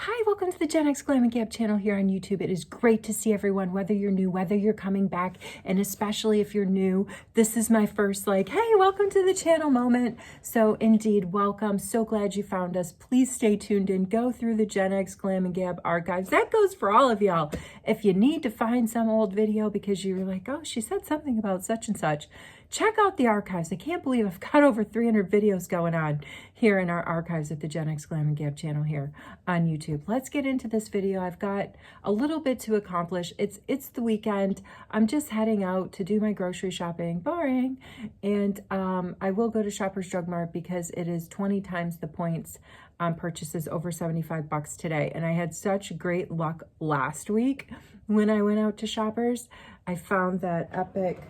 Hi, welcome to the GenX Glam and Gab channel here on YouTube. It is great to see everyone, whether you're new, whether you're coming back, and especially if you're new, this is my first hey, welcome to the channel moment. So indeed, welcome. So glad you found us. Please stay tuned in. Go through the GenX Glam and Gab archives. That goes for all of y'all. If you need to find some old video because you were like, oh, she said something about such and such, check out the archives. I can't believe I've got over 300 videos going on here in our archives at the GenX Glam and Gab channel here on YouTube. Let's get into this video. I've got a little bit to accomplish. It's the weekend. I'm just heading out to do my grocery shopping. Boring. And I will go to Shoppers Drug Mart because it is 20 times the points on purchases over 75 bucks today. And I had such great luck last week when I went out to Shoppers. I found that epic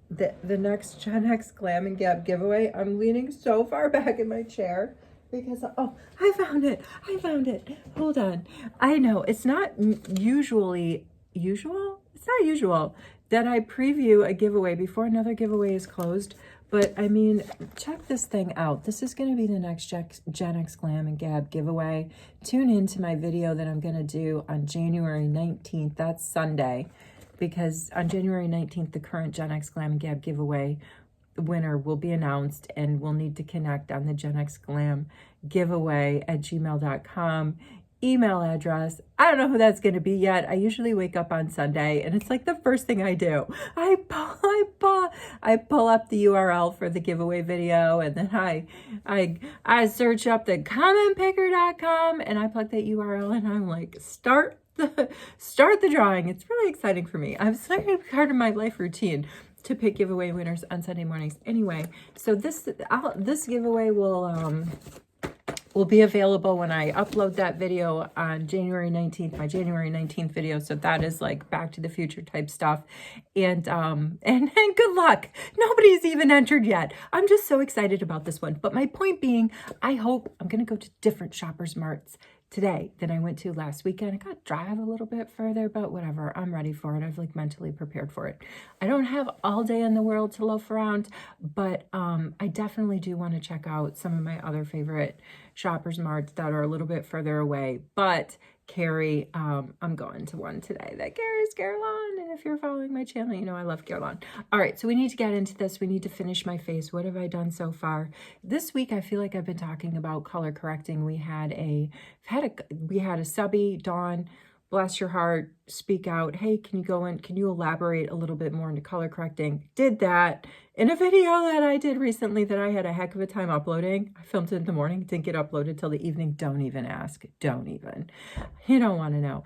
the next GenX Glam and Gab giveaway. I'm leaning so far back in my chair because, oh, I found it. Hold on. I know it's not usual. It's not usual that I preview a giveaway before another giveaway is closed. But I mean, check this thing out. This is going to be the next GenX Glam and Gab giveaway. Tune into my video that I'm going to do on January 19th. That's Sunday. Because on January 19th, the current GenX Glam and Gab giveaway winner will be announced, and we'll need to connect on the GenX Glam giveaway at gmail.com email address. I don't know who that's going to be yet. I usually wake up on Sunday and it's like the first thing I do. I pull up the URL for the giveaway video, and then I search up the commentpicker.com and I plug that URL and I'm like, start the drawing. It's really exciting for me. I'm starting part of my life routine to pick giveaway winners on Sunday mornings. Anyway, so this giveaway will be available when I upload that video on January 19th, my January 19th video. So that is like Back to the Future type stuff. And good luck. Nobody's even entered yet. I'm just so excited about this one. But my point being, I hope I'm going to go to different Shoppers Marts today than I went to last weekend. I got to drive a little bit further, but whatever. I'm ready for it. I've mentally prepared for it. I don't have all day in the world to loaf around, but I definitely do want to check out some of my other favorite Shoppers Marts that are a little bit further away. But Carrie, I'm going to one today that carries Guerlain. And if you're following my channel, you know I love Guerlain. All right, so we need to get into this. We need to finish my face. What have I done so far? This week, I feel like I've been talking about color correcting. We had a subby, Dawn, bless your heart, speak out. Hey, can you elaborate a little bit more into color correcting? Did that in a video that I did recently that I had a heck of a time uploading. I filmed it in the morning, didn't get uploaded till the evening. Don't even ask. Don't even. You don't want to know.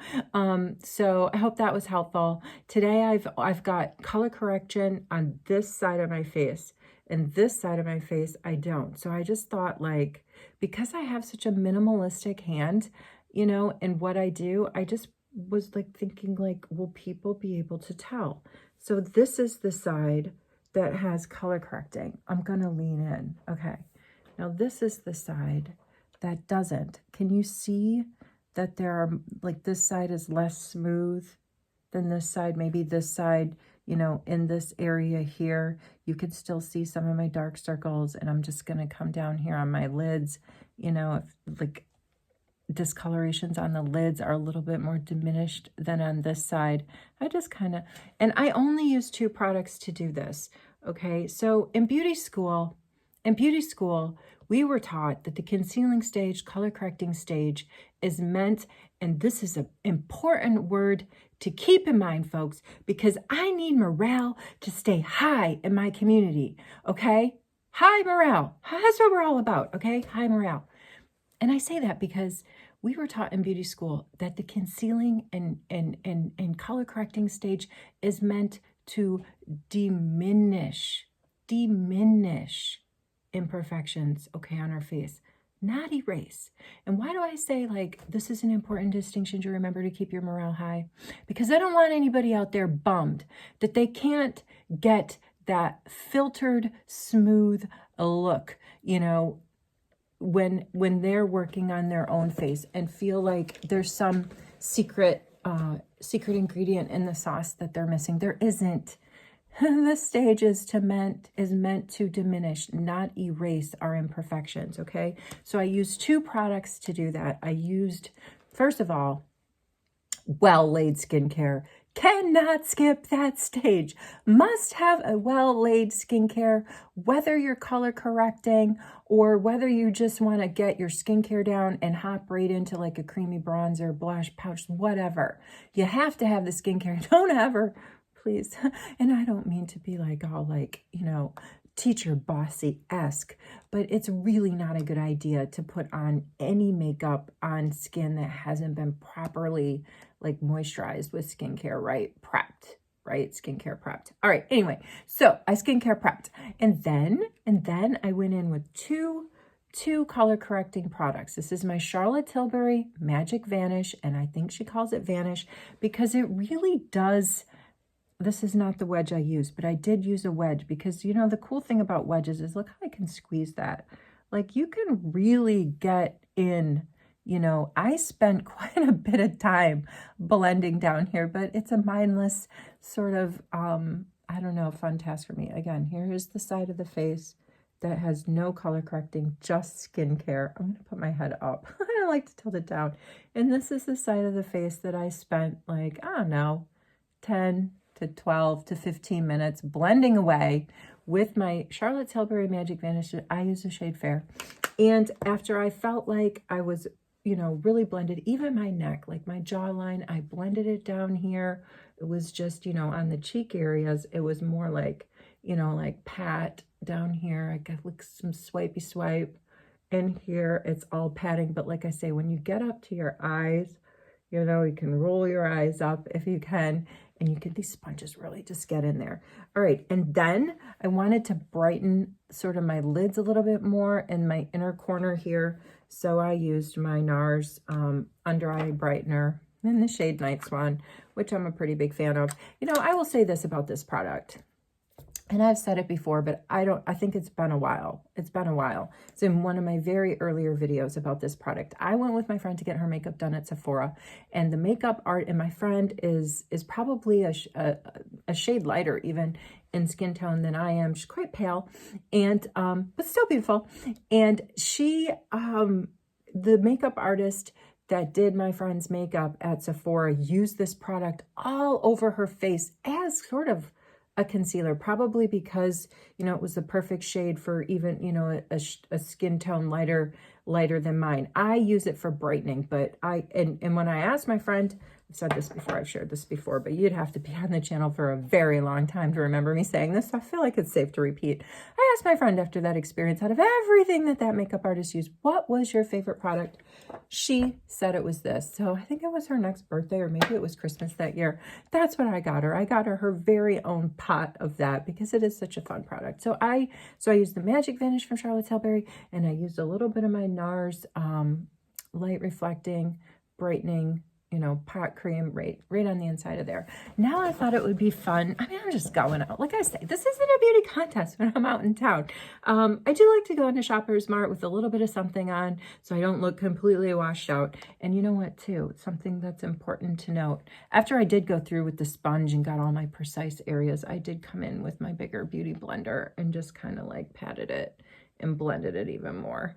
So I hope that was helpful. Today I've got color correction on this side of my face, and this side of my face I don't. So I just thought, like, because I have such a minimalistic hand, you know, and what I do, I just was like thinking, like, will people be able to tell? So this is the side that has color correcting. I'm gonna lean in. Okay, now this is the side that doesn't. Can you see that there are, like, this side is less smooth than this side? Maybe this side, you know, in this area here, you can still see some of my dark circles, and I'm just gonna come down here on my lids, you know, if, like, discolorations on the lids are a little bit more diminished than on this side. I just kind of, and I only use 2 products to do this. Okay, so in beauty school, we were taught that the concealing stage, color correcting stage is meant, and this is an important word to keep in mind, folks, because I need morale to stay high in my community. Okay, high morale. That's what we're all about. Okay, high morale. And I say that because we were taught in beauty school that the concealing and color correcting stage is meant to diminish imperfections, okay, on our face, not erase. And why do I say, like, this is an important distinction to remember to keep your morale high? Because I don't want anybody out there bummed that they can't get that filtered, smooth look, you know, when they're working on their own face and feel like there's some secret ingredient in the sauce that they're missing. There isn't. The stage is meant to diminish, not erase our imperfections, okay? So I used 2 products to do that. I used First of all, well-laid skincare. Cannot skip that stage. Must have a well-laid skincare, whether you're color correcting or whether you just want to get your skincare down and hop right into like a creamy bronzer, blush, pouch, whatever. You have to have the skincare. Don't ever, please. And I don't mean to be like all like, you know, teacher bossy-esque, but it's really not a good idea to put on any makeup on skin that hasn't been properly like moisturized with skincare, right? Prepped, right? Skincare prepped. All right. Anyway, so I skincare prepped, and then I went in with two color correcting products. This is my Charlotte Tilbury Magic Vanish, and I think she calls it Vanish because it really does. This is not the wedge I used, but I did use a wedge because, you know, the cool thing about wedges is look how I can squeeze that. Like you can really get in, you know, I spent quite a bit of time blending down here, but it's a mindless sort of, I don't know, fun task for me. Again, here is the side of the face that has no color correcting, just skincare. I'm going to put my head up. I like to tilt it down. And this is the side of the face that I spent like, I don't know, 10 to 12 to 15 minutes blending away with my Charlotte Tilbury Magic Vanish. I use the shade Fair. And after I felt like I was, you know, really blended, even my neck, like my jawline, I blended it down here. It was just, you know, on the cheek areas, it was more like, you know, like pat down here. I got like some swipey swipe. And here it's all patting. But like I say, when you get up to your eyes, you know, you can roll your eyes up if you can, and you get these sponges really just get in there. All right, and then I wanted to brighten sort of my lids a little bit more in my inner corner here. So I used my NARS Under Eye Brightener in the shade Night Swan, which I'm a pretty big fan of. You know, I will say this about this product. And I've said it before, but I think it's been a while. It's been a while. It's in one of my very earlier videos about this product. I went with my friend to get her makeup done at Sephora, and the makeup art, and my friend is probably a shade lighter even in skin tone than I am. She's quite pale, and but still beautiful. And she, the makeup artist that did my friend's makeup at Sephora used this product all over her face as sort of a concealer, probably because, you know, it was the perfect shade for even, you know, a skin tone lighter than mine. I use it for brightening, but and when I asked my friend, I've said this before, I've shared this before, but you'd have to be on the channel for a very long time to remember me saying this, so I feel like it's safe to repeat. I asked my friend after that experience, out of everything that makeup artist used, what was your favorite product? She said it was this. So I think it was her next birthday, or maybe it was Christmas that year. That's what I got her. I got her very own pot of that because it is such a fun product. So I used the Magic Vanish from Charlotte Tilbury, and I used a little bit of my NARS light reflecting, brightening, you know, pot cream right on the inside of there. Now I thought it would be fun. I mean, I'm just going out. Like I say, this isn't a beauty contest when I'm out in town. I do like to go into Shoppers Mart with a little bit of something on so I don't look completely washed out. And you know what, too? Something that's important to note. After I did go through with the sponge and got all my precise areas, I did come in with my bigger beauty blender and just kind of like patted it and blended it even more.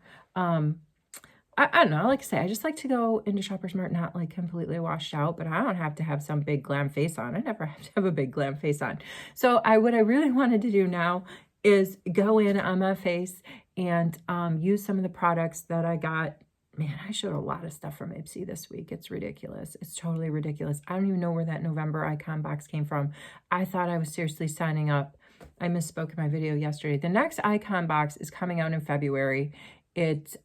I don't know, like I say, I just like to go into Shoppers Mart not like completely washed out, but I don't have to have some big glam face on. I never have to have a big glam face on. So what I really wanted to do now is go in on my face and use some of the products that I got. Man, I showed a lot of stuff from Ipsy this week. It's ridiculous. It's totally ridiculous. I don't even know where that November icon box came from. I thought I was seriously signing up. I misspoke in my video yesterday. The next icon box is coming out in February. It's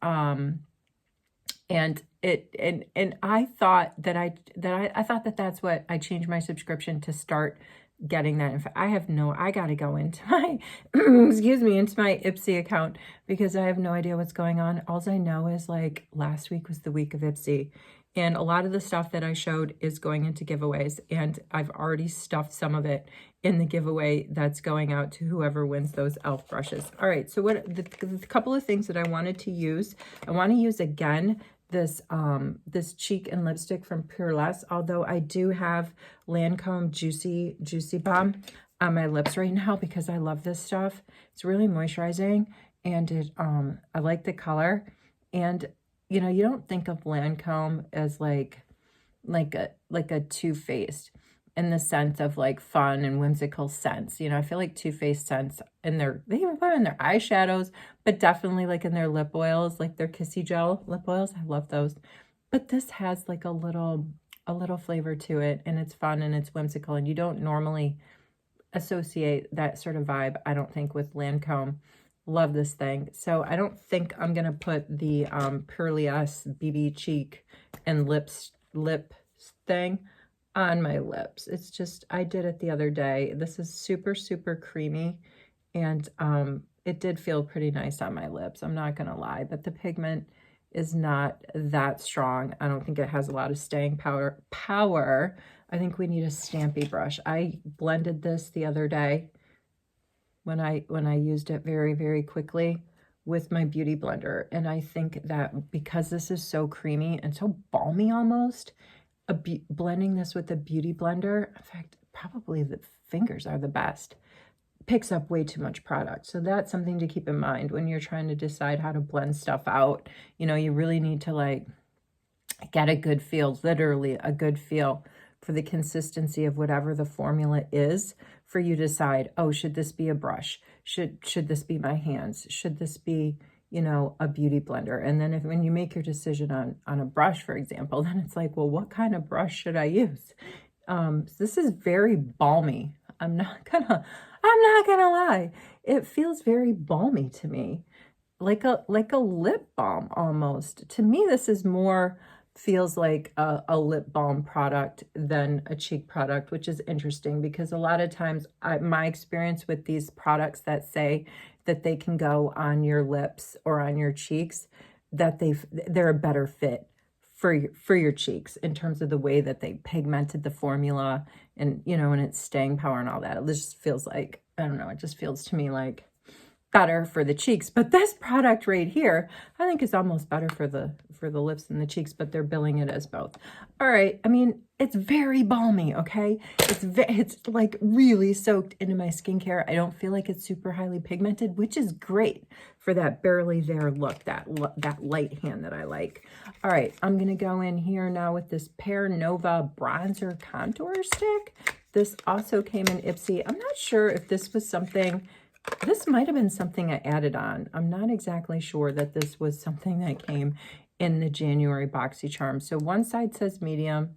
and I thought that that's what I changed my subscription to start getting that. In fact, I got to go into my, excuse me, into my Ipsy account because I have no idea what's going on. All I know is like last week was the week of Ipsy, and a lot of the stuff that I showed is going into giveaways, and I've already stuffed some of it in the giveaway that's going out to whoever wins those e.l.f. brushes. All right, so the couple of things that I wanted to use, I want to use again this cheek and lipstick from Purlisse, although I do have Lancôme Juicy Balm on my lips right now because I love this stuff. It's really moisturizing, and I like the color, and you know, you don't think of Lancôme as like a Too Faced in the sense of like fun and whimsical scents. You know, I feel like Too Faced scents in they even put it in their eyeshadows, but definitely like in their lip oils, like their Kissy Gel lip oils. I love those. But this has like a little flavor to it, and it's fun and it's whimsical, and you don't normally associate that sort of vibe, I don't think, with Lancôme. Love this thing. So I don't think I'm gonna put the Purlisse BB cheek and lip thing on my lips. It's just, I did it the other day. This is super, super creamy, and it did feel pretty nice on my lips. I'm not gonna lie, but the pigment is not that strong. I don't think it has a lot of staying power. I think we need a stampy brush. I blended this the other day when I used it very, very quickly with my beauty blender. And I think that because this is so creamy and so balmy almost, blending this with a beauty blender, in fact, probably the fingers are the best, picks up way too much product. So that's something to keep in mind when you're trying to decide how to blend stuff out. You know, you really need to like get a good feel, literally a good feel for the consistency of whatever the formula is, for you to decide, oh, should this be a brush? Should this be my hands? Should this be, you know, a beauty blender? And then when you make your decision on a brush, for example, then it's like, well, what kind of brush should I use? So this is very balmy. I'm not gonna lie. It feels very balmy to me, like a lip balm almost. To me, this is more feels like a lip balm product than a cheek product, which is interesting because a lot of times my experience with these products that say that they can go on your lips or on your cheeks, that they're a better fit for your cheeks in terms of the way that they pigmented the formula, and you know, and its staying power and all that. It just feels like, I don't know, it just feels to me like better for the cheeks. But this product right here, I think is almost better for the lips and the cheeks, but they're billing it as both. All right, I mean, it's very balmy, okay? It's like really soaked into my skincare. I don't feel like it's super highly pigmented, which is great for that barely there look, that light hand that I like. All right, I'm gonna go in here now with this PearNova bronzer contour stick. This also came in Ipsy. I'm not sure if this was something, this might have been something I added on. I'm not exactly sure that this was something that came in the January BoxyCharm. So one side says medium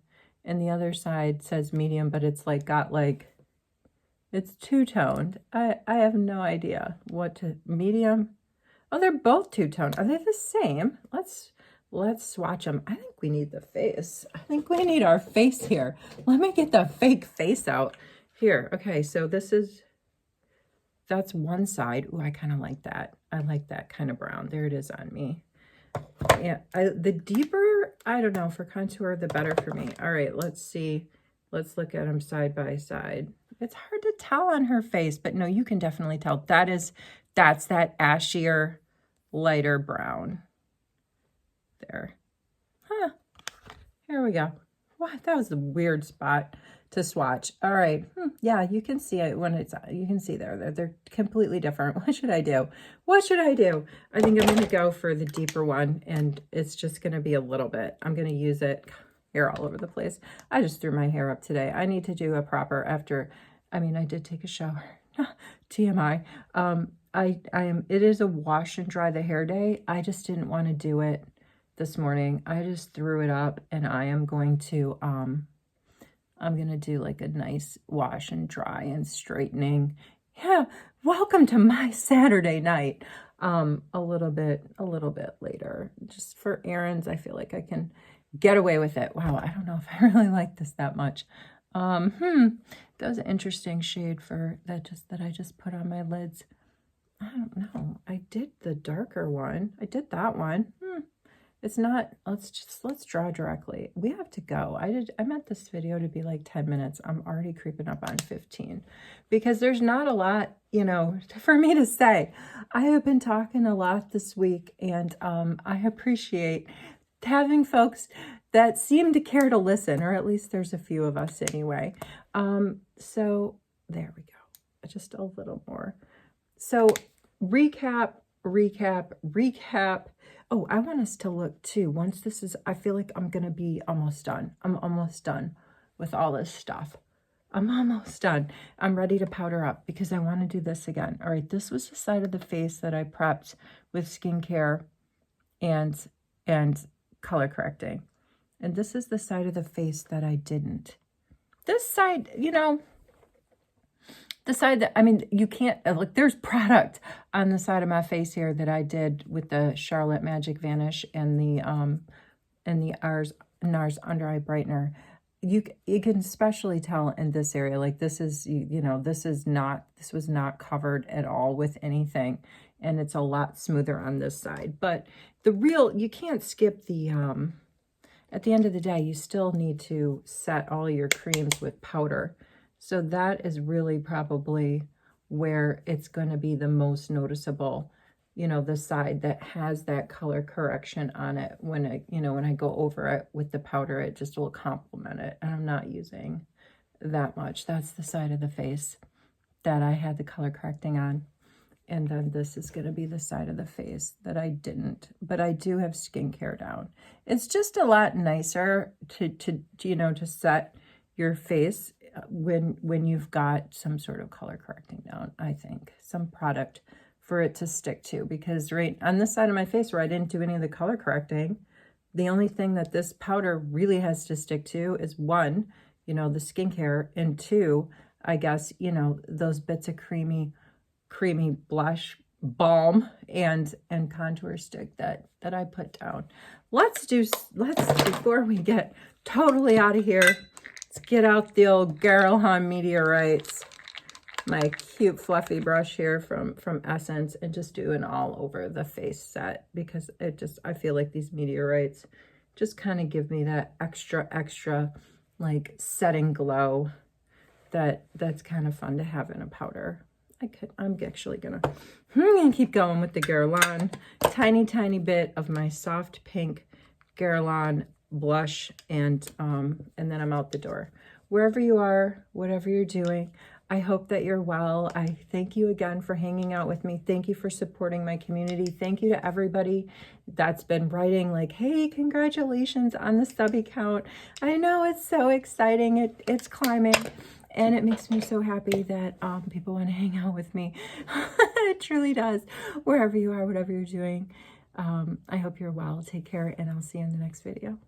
and the other side says medium, but it's like got like, it's two-toned. I have no idea what to, medium. Oh, they're both two-toned. Are they the same? Let's swatch them. I think we need the face. I think we need our face here. Let me get the fake face out here. Okay, so this is, that's one side. Ooh, I kind of like that. I like that kind of brown. There it is on me. Yeah, the deeper, I don't know, for contour, the better for me. All right, let's see. Let's look at them side by side. It's hard to tell on her face, but no, you can definitely tell. That's that ashier, lighter brown. There. Huh. Here we go. Wow, that was a weird spot to swatch. All right. Yeah, you can see it when it's, you can see they're completely different. What should I do? What should I do? I think I'm going to go for the deeper one, and it's just going to be a little bit. I'm going to use it. Hair all over the place. I just threw my hair up today. I need to do a proper after. I mean, I did take a shower. TMI. It is a wash and dry the hair day. I just didn't want to do it this morning. I just threw it up, and I am going to I'm going to do like a nice wash and dry and straightening. Yeah, welcome to my Saturday night. A little bit later, just for errands. I feel like I can get away with it. Wow, I don't know if I really like this that much. That was an interesting shade for that I just put on my lids. I don't know. I did the darker one. I did that one. It's not, let's draw directly. We have to go. I meant this video to be like 10 minutes. I'm already creeping up on 15 because there's not a lot, you know, for me to say. I have been talking a lot this week, and I appreciate having folks that seem to care to listen, or at least there's a few of us anyway. So there we go. Just a little more. So recap recap. Oh, I want us to look too. Once this is, I feel like I'm going to be almost done. I'm almost done with all this stuff. I'm almost done. I'm ready to powder up because I want to do this again. All right, this was the side of the face that I prepped with skincare and color correcting. And this is the side of the face that I didn't. This side, you know, the side that, I mean, you can't, look, there's product on the side of my face here that I did with the Charlotte Magic Vanish and the NARS Under Eye Brightener. You can especially tell in this area, like this is, you know, this was not covered at all with anything. And it's a lot smoother on this side. But the real, you can't skip the, at the end of the day, you still need to set all your creams with powder. So that is really probably where it's going to be the most noticeable, you know, the side that has that color correction on it. When I, you know, when I go over it with the powder, it just will complement it. And I'm not using that much. That's the side of the face that I had the color correcting on. And then this is going to be the side of the face that I didn't, but I do have skincare down. It's just a lot nicer to you know, to set your face when you've got some sort of color correcting down, I think. Some product for it to stick to, because right on this side of my face where I didn't do any of the color correcting, the only thing that this powder really has to stick to is one, you know, the skincare, and two, I guess, you know, those bits of creamy blush balm and contour stick that I put down. Let's before we get totally out of here, let's get out the old Guerlain meteorites, my cute fluffy brush here from Essence, and just do an all over the face set, because I feel like these meteorites just kind of give me that extra like setting glow that's kind of fun to have in a powder. I'm actually gonna keep going with the Guerlain. Tiny bit of my soft pink Guerlain blush, and then I'm out the door. Wherever you are, whatever you're doing, I hope that you're well. I thank you again for hanging out with me. Thank you for supporting my community. Thank you to everybody that's been writing like, hey, congratulations on the subby count. I know it's so exciting. It's climbing. And it makes me so happy that people want to hang out with me. It truly does. Wherever you are, whatever you're doing. I hope you're well. Take care, and I'll see you in the next video.